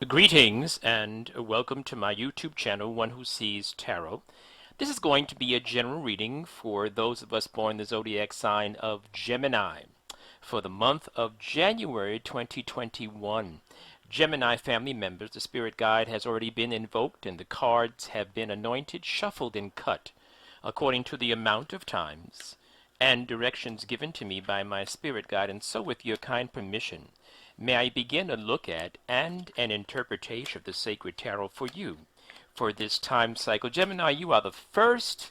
Greetings and welcome to my YouTube channel, One Who Sees Tarot. This is going to be a general reading for those of us born in the zodiac sign of Gemini for the month of January 2021. Gemini family members, the spirit guide has already been invoked and the cards have been anointed, shuffled, and cut according to the amount of times and directions given to me by my spirit guide. And so, with your kind permission, may I begin a look at and an interpretation of the sacred tarot for you for this time cycle. Gemini, you are the first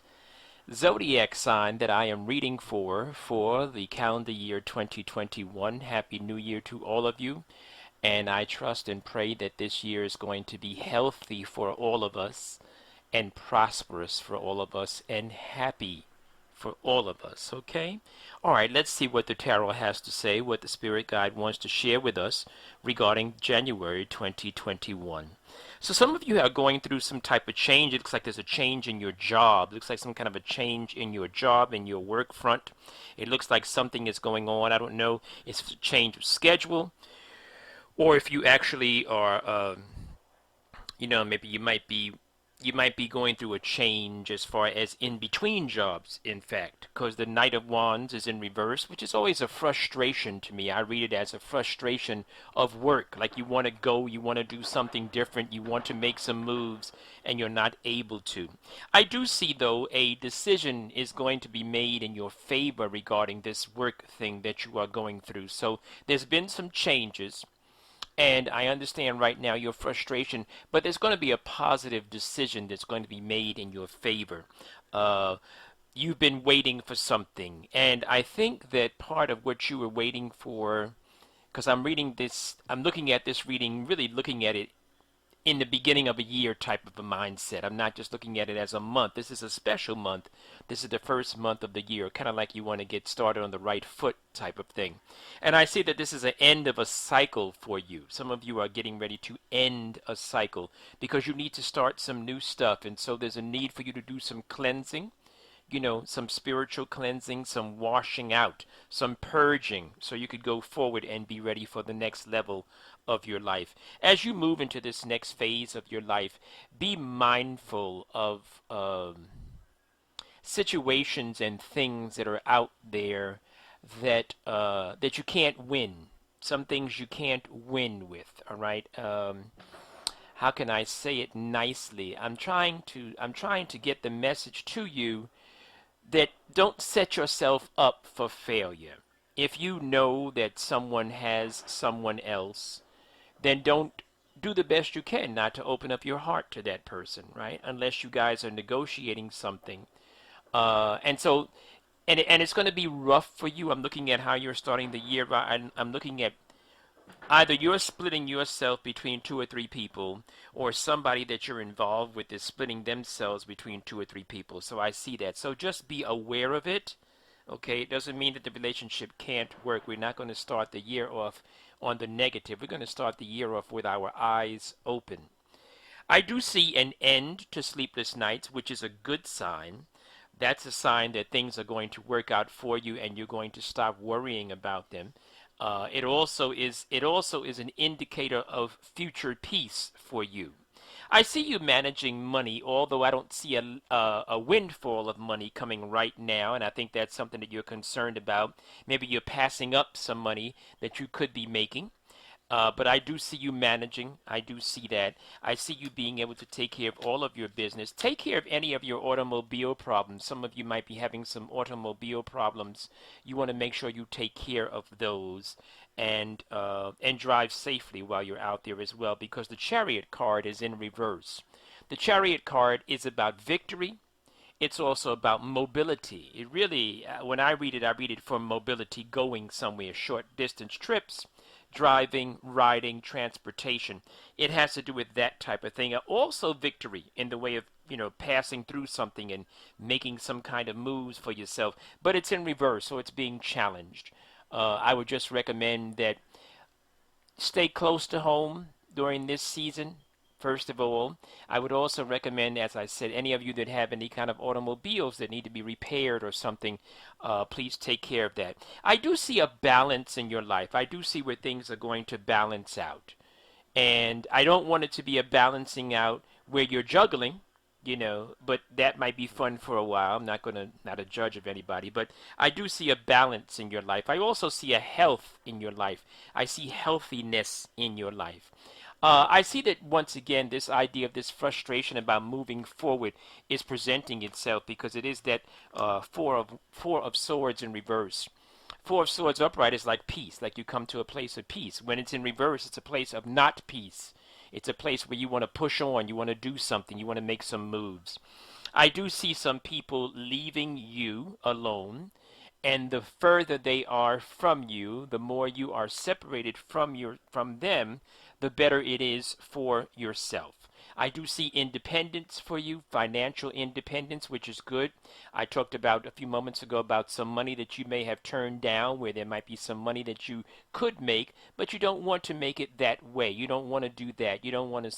zodiac sign that I am reading for the calendar year 2021. Happy New Year to all of you. And I trust and pray that this year is going to be healthy for all of us and prosperous for all of us and happy for all of us, okay? All right, let's see what the tarot has to say, what the spirit guide wants to share with us regarding January 2021. So some of you are going through some type of change. It looks like there's a change in your job. It looks like some kind of a change in your job, in your work front. It looks like something is going on. I don't know if it's a change of schedule or if you actually are, maybe you might be going through a change as far as in between jobs, in fact, because the Knight of Wands is in reverse, which is always a frustration to me. I read it as a frustration of work, like you want to go, you want to do something different, you want to make some moves, and you're not able to. I do see, though, a decision is going to be made in your favor regarding this work thing that you are going through. So there's been some changes. And I understand right now your frustration, but there's going to be a positive decision that's going to be made in your favor. Uh, you've been waiting for something, and I think that part of what you were waiting for, because I'm looking at this reading, really looking at it in the beginning of a year type of a mindset. I'm not just looking at it as a month. This is a special month. This is the first month of the year, kind of like you want to get started on the right foot type of thing. And I see that this is an end of a cycle for you. Some of you are getting ready to end a cycle because you need to start some new stuff. And so there's a need for you to do some cleansing, some spiritual cleansing, some washing out, some purging, so you could go forward and be ready for the next level of your life. As you move into this next phase of your life, be mindful of situations and things that are out there that you can't win. Some things you can't win with. All right. How can I say it nicely? I'm trying to get the message to you that don't set yourself up for failure. If you know that someone has someone else, then don't do the best you can not to open up your heart to that person, right? Unless you guys are negotiating something. And so, and it's going to be rough for you. I'm looking at how you're starting the year. I'm looking at either you're splitting yourself between two or three people, or somebody that you're involved with is splitting themselves between two or three people. So I see that. So just be aware of it. Okay, it doesn't mean that the relationship can't work. We're not going to start the year off on the negative. We're going to start the year off with our eyes open. I do see an end to sleepless nights, which is a good sign. That's a sign that things are going to work out for you and you're going to stop worrying about them. It also is an indicator of future peace for you. I see you managing money, although I don't see a windfall of money coming right now, and I think that's something that you're concerned about. Maybe you're passing up some money that you could be making. But I do see you managing. I do see that. I see you being able to take care of all of your business. Take care of any of your automobile problems. Some of you might be having some automobile problems. You want to make sure you take care of those and drive safely while you're out there as well, because the Chariot card is in reverse. The Chariot card is about victory. It's also about mobility. It really, when I read it for mobility, going somewhere, short distance trips, driving, riding, transportation. It has to do with that type of thing. Also, victory in the way of, passing through something and making some kind of moves for yourself. But it's in reverse, so it's being challenged. I would just recommend that stay close to home during this season. First of all, I would also recommend, as I said, any of you that have any kind of automobiles that need to be repaired or something, please take care of that. I do see a balance in your life. I do see where things are going to balance out. And I don't want it to be a balancing out where you're juggling, but that might be fun for a while. I'm not a judge of anybody, but I do see a balance in your life. I also see a health in your life. I see healthiness in your life. I see that once again, this idea of this frustration about moving forward is presenting itself because it is that four of swords in reverse. Four of Swords upright is like peace, like you come to a place of peace. When it's in reverse, it's a place of not peace. It's a place where you want to push on, you want to do something, you want to make some moves. I do see some people leaving you alone, and the further they are from you, the more you are separated from them, the better it is for yourself. I do see independence for you, financial independence, which is good. I talked about a few moments ago about some money that you may have turned down, where there might be some money that you could make, but you don't want to make it that way. You don't want to do that. You don't want to,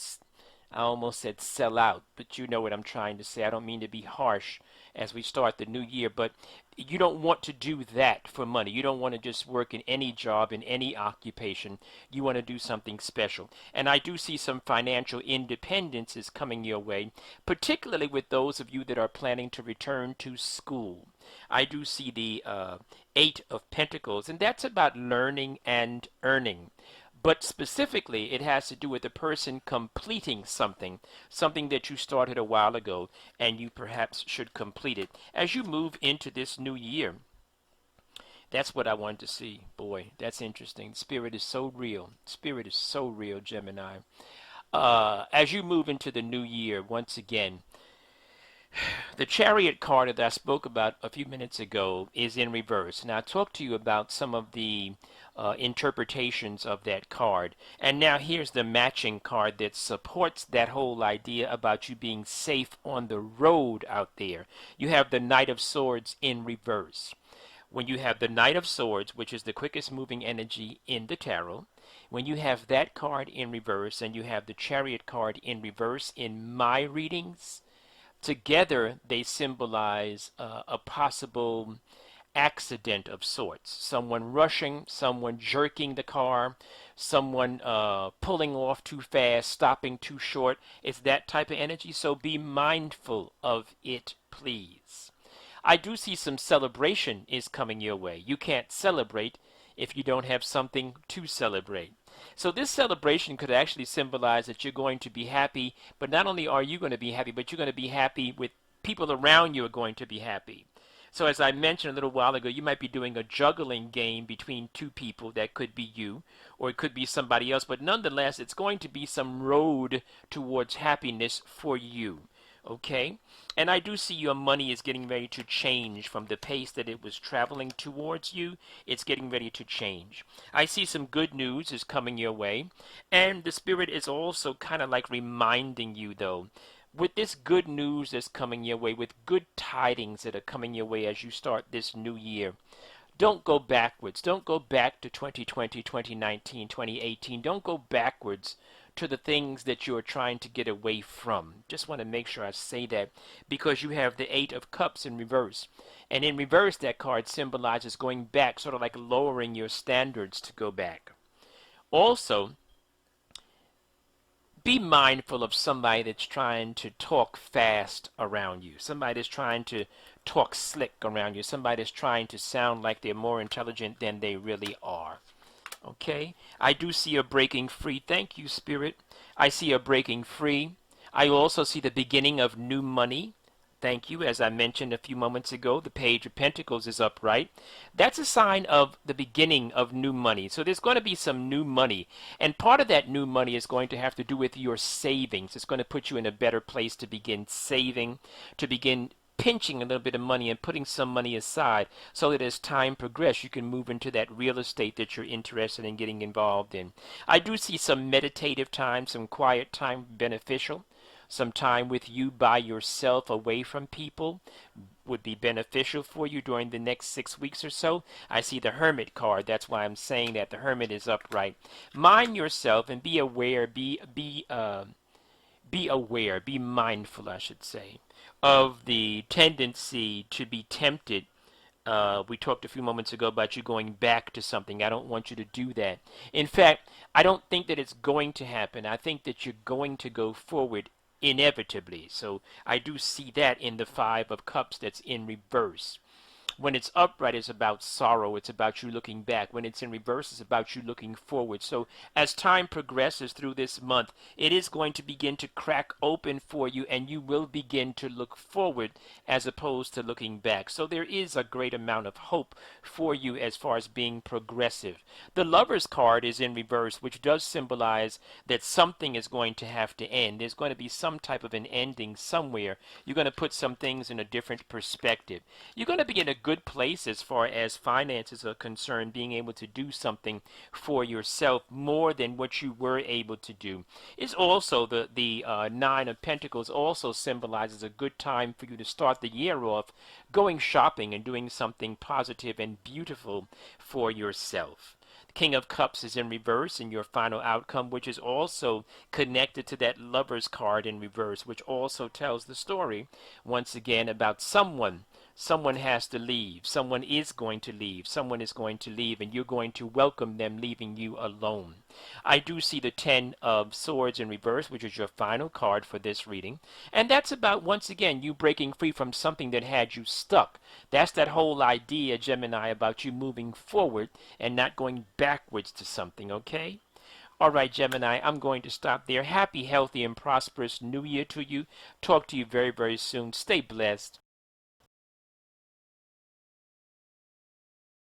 I almost said sell out, but you know what I'm trying to say. I don't mean to be harsh as we start the new year, but you don't want to do that for money. You don't want to just work in any job, in any occupation. You want to do something special. And I do see some financial independence is coming your way, particularly with those of you that are planning to return to school. I do see the Eight of Pentacles, and that's about learning and earning. But specifically, it has to do with the person completing something, something that you started a while ago, and you perhaps should complete it. As you move into this new year, that's what I wanted to see. Boy, that's interesting. Spirit is so real. Spirit is so real, Gemini. As you move into the new year, once again, the Chariot card that I spoke about a few minutes ago is in reverse. And I talked to you about some of the interpretations of that card. And now here's the matching card that supports that whole idea about you being safe on the road out there. You have the Knight of Swords in reverse. When you have the Knight of Swords, which is the quickest moving energy in the tarot, when you have that card in reverse and you have the Chariot card in reverse in my readings, together they symbolize a possible accident of sorts. Someone rushing, someone jerking the car, someone pulling off too fast, stopping too short. It's that type of energy, so be mindful of it, please. I do see some celebration is coming your way. You can't celebrate if you don't have something to celebrate. So this celebration could actually symbolize that you're going to be happy, but not only are you going to be happy, but you're going to be happy with people around you are going to be happy. So as I mentioned a little while ago, you might be doing a juggling game between two people. That could be you, or it could be somebody else, but nonetheless, it's going to be some road towards happiness for you. Okay? And I do see your money is getting ready to change from the pace that it was traveling towards you. It's getting ready to change. I see some good news is coming your way. And the Spirit is also kind of like reminding you, though, with this good news that's coming your way, with good tidings that are coming your way as you start this new year, don't go backwards. Don't go back to 2020, 2019, 2018. Don't go backwards to the things that you're trying to get away from. Just want to make sure I say that because you have the Eight of Cups in reverse. And in reverse, that card symbolizes going back, sort of like lowering your standards to go back. Also, be mindful of somebody that's trying to talk fast around you. Somebody that's trying to talk slick around you. Somebody that's trying to sound like they're more intelligent than they really are. Okay? I do see a breaking free. Thank you, Spirit. I see a breaking free. I also see the beginning of new money. Thank you. As I mentioned a few moments ago, the Page of Pentacles is upright. That's a sign of the beginning of new money. So there's going to be some new money. And part of that new money is going to have to do with your savings. It's going to put you in a better place to begin saving, to begin pinching a little bit of money and putting some money aside so that as time progresses you can move into that real estate that you're interested in getting involved in. I do see some meditative time, some quiet time beneficial. Some time with you by yourself away from people would be beneficial for you during the next 6 weeks or so. I see the Hermit card. That's why I'm saying that the Hermit is upright. Mind yourself and be aware, be aware, be mindful, I should say, of the tendency to be tempted We talked a few moments ago about you going back to something. I don't want you to do that. In fact, I don't think that it's going to happen. I think that you're going to go forward inevitably. So I do see that in the Five of Cups that's in reverse. When it's upright, it's about sorrow. It's about you looking back. When it's in reverse, it's about you looking forward. So as time progresses through this month, it is going to begin to crack open for you, and you will begin to look forward as opposed to looking back. So there is a great amount of hope for you as far as being progressive. The Lover's card is in reverse, which does symbolize that something is going to have to end. There's going to be some type of an ending somewhere. You're going to put some things in a different perspective. You're going to be in a good place as far as finances are concerned, being able to do something for yourself more than what you were able to do. It's also the Nine of Pentacles also symbolizes a good time for you to start the year off going shopping and doing something positive and beautiful for yourself. King of Cups is in reverse in your final outcome, which is also connected to that Lover's card in reverse, which also tells the story, once again, about someone. Someone has to leave. Someone is going to leave. Someone is going to leave, and you're going to welcome them leaving you alone. I do see the Ten of Swords in reverse, which is your final card for this reading. And that's about, once again, you breaking free from something that had you stuck. That's that whole idea, Gemini, about you moving forward and not going backwards to something, okay? All right, Gemini, I'm going to stop there. Happy, healthy, and prosperous New Year to you. Talk to you very, very soon. Stay blessed.